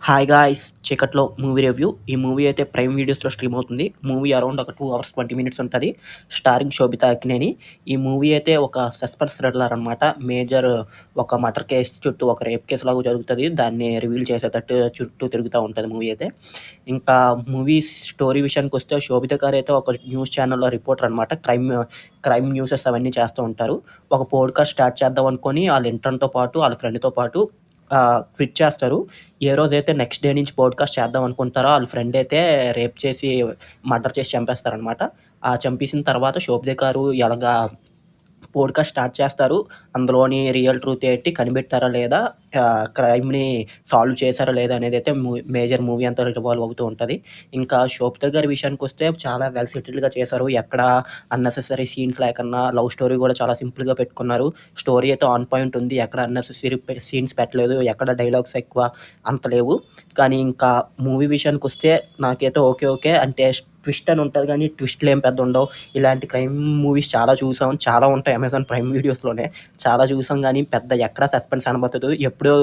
Hi guys! 'చీకట్లో' movie review. ఈ movie అయితే ప్రైమ్ వీడియోస్‌లో స్ట్రీమ్ అవుతుంది. మూవీ అరౌండ్ ఒక 2 అవర్స్ 20 మినిట్స్ ఉంటది. స్టారింగ్ శోభితా అక్కినేని. ఈ మూవీ అయితే ఒక సస్పెన్స్ థ్రిల్లర్ అనమాట. మేజర్ ఒక మర్డర్ కేస్ చుట్టూ ఒక రేప్ కేస్ లాగా జరుగుతది. దాన్ని రివీల్ చేసేటట్టు చుట్టూ తిరుగుతా ఉంటది మూవీ అయితే. ఇంకా మూవీ స్టోరీ విషయానికొస్తే శోభిత గారైతే ఒక న్యూస్ ఛానెల్‌లో రిపోర్టర్ అనమాట. క్రైమ్ న్యూసెస్ అవన్నీ చేస్తూ ఉంటారు. ఒక పోడ్‌కాస్ట్ స్టార్ట్ చేద్దాం అనుకోని ఆళ్ళ ఇంటర్న్‌తో పాటు, ఆళ్ళ ఫ్రెండ్‌తో పాటు క్విట్ చేస్తారు. ఏ రోజైతే నెక్స్ట్ డే నుంచి పోడ్‌కాస్ట్ చేద్దాం అనుకుంటారో ఆళ్ళ ఫ్రెండ్ అయితే రేప్ చేసి, మర్డర్ చేసి చంపేస్తారనమాట. ఆ చంపేసిన తర్వాత శోభిత గారు ఎలాగా పోడ్‌కాస్ట్ స్టార్ట్ చేస్తారు. అందులోని రియల్ ట్రూత్ ఏంటి కనిపెట్టారా లేదా, క్రైమ్‌ని సాల్వ్ చేశారా లేదా అనేదైతే మేజర్ మూవీ అంతా రివాల్వ్ అవుతూ ఉంటది. ఇంకా శోభిత గారి విషయానికొస్తే చాలా వెల్ సెటిల్డ్‌గా చేశారు. ఎక్కడ అన్నెసెసరీ సీన్స్ లేకన్నా లవ్ స్టోరీ కూడా చాలా సింపుల్‌గా పెట్టుకున్నారు. స్టోరీ అయితే ఆన్ పాయింట్ ఉంది. ఎక్కడ అన్నెసెసరీ సీన్స్ పెట్టలేదు. ఎక్కడ డైలాగ్స్ ఎక్కువ అంత లేవు. కానీ ఇంకా మూవీ విషయానికొస్తే నాకైతే ఓకే. ఓకే. అంటే ట్విస్ట్ అని ఉంటది గానీ ట్విస్ట్‌లేం పెద్ద ఉండవు. ఇలాంటి క్రైమ్ మూవీస్ చాలా చూసాం. చాలా ఉంటాయి అమెజాన్ ప్రైమ్ వీడియోస్‌లోనే. చాలా చూసాం గానీ పెద్ద ఎక్కడ సస్పెన్స్ అనబడదు. ఎప్పుడో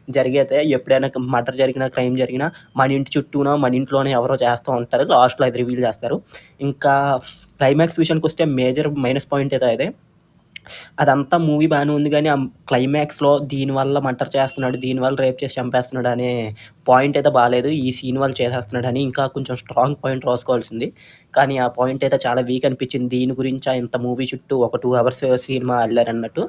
జరిగేదే ఎప్పుడైనా మర్డర్ జరిగినా, క్రైమ్ జరిగినా మన ఇంటి చుట్టూనో, మన ఇంట్లోనే ఎవరో చేస్తూ ఉంటారు. లాస్ట్‌లో అది రివీల్ చేస్తారు. ఇంకా క్లైమాక్స్ విషయానికొస్తే మేజర్ మైనస్ పాయింట్ అయితే అదే. అదంతా మూవీ బానే ఉంది గానీ, క్లైమాక్స్‌లో దీనివల్ల మర్డర్ చేస్తున్నాడు, దీనివల్ల రేప్ చేసి చంపేస్తున్నాడు అనే పాయింట్ అయితే బాలేదు. ఈ సీన్ వల్ల చేసేస్తున్నాడని ఇంకా కొంచెం స్ట్రాంగ్ పాయింట్ రాసుకోవాల్సింది. కానీ ఆ పాయింట్ అయితే చాలా వీక్ అనిపించింది. దీని గురించా ఇంత మూవీ చుట్టూ ఒక 2 అవర్స్ సినిమా అల్లారన్నట్టు.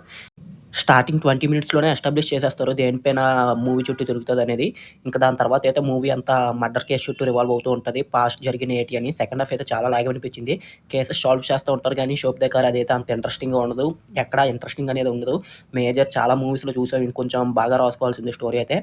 స్టార్టింగ్ 20 మినిట్స్‌లోనే ఎస్టాబ్లిష్ చేసేస్తారు. దేనిపైన మూవీ చుట్టూ తిరుగుతదనేది. ఇంకా దాని తర్వాతయితే మూవీ అంతా మర్డర్ కేస్ చుట్టూ రివాల్వ్ అవుతూ ఉంటది. పాస్ట్ జరిగినయేటి అని. సెకండ్ హాఫ్ అయితే చాలా లాగ్ అనిపించింది. కేసెస్ సాల్వ్ చేస్తూ ఉంటారు గానీ, శోభితా గారు అదైతే అంత ఇంట్రెస్టింగ్‌గా ఉండదు. ఎక్కడ ఇంట్రెస్టింగ్ అనేది ఉండదు. మేజర్ చాలా మూవీస్‌లో చూసాం. ఇంకొంచెం బాగా రాసుకోవాల్సింది స్టోరీ అయితే.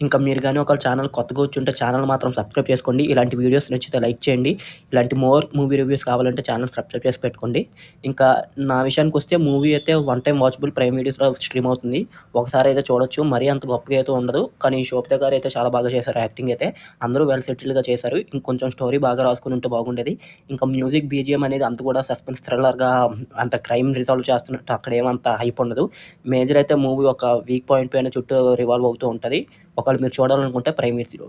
ఇంకా మీరు గాని ఒకవేళ ఛానల్ కొత్తగా వచ్చుంటే ఛానల్ మాత్రం సబ్స్క్రైబ్ చేసుకోండి. ఇలాంటి వీడియోస్ నచ్చితే లైక్ చేయండి. ఇలాంటి మోర్ మూవీ రివ్యూస్ కావాలంటే ఛానల్ సబ్స్క్రైబ్ చేసి పెట్టుకోండి. ఇంకా నా విషయానికొస్తే మూవీ అయితే వన్ టైమ్ వాచబుల్ ప్రైమ్ వీడియోస్‌లో స్ట్రీమ్ అవుతుంది. ఒకసారి అయితే చూడొచ్చు. మరీ అంత గొప్పగా అయితే ఉండదు. కానీ శోభిత గారైతే చాలా బాగా చేశారు యాక్టింగ్ అయితే. అందరూ వెల్ సెటిల్డ్‌గా చేశారు. ఇంకొంచెం స్టోరీ బాగా రాసుకొని ఉంటే బాగుండేది. ఇంకా మ్యూజిక్ బీజీఎం అనేది అంత కూడా సస్పెన్స్ థ్రిల్లర్‌గా అంత క్రైమ్ రిసాల్వ్ చేస్తున్నట్టు అక్కడేమంత హైప్ ఉండదు. మేజర్ అయితే మూవీ ఒక వీక్ పాయింట్ పైన చుట్టూ రివాల్వ్ అవుతూ ఉంటది. ఒకవేళ మీరు చూడాలనుకుంటే ప్రైమ్ వీడియో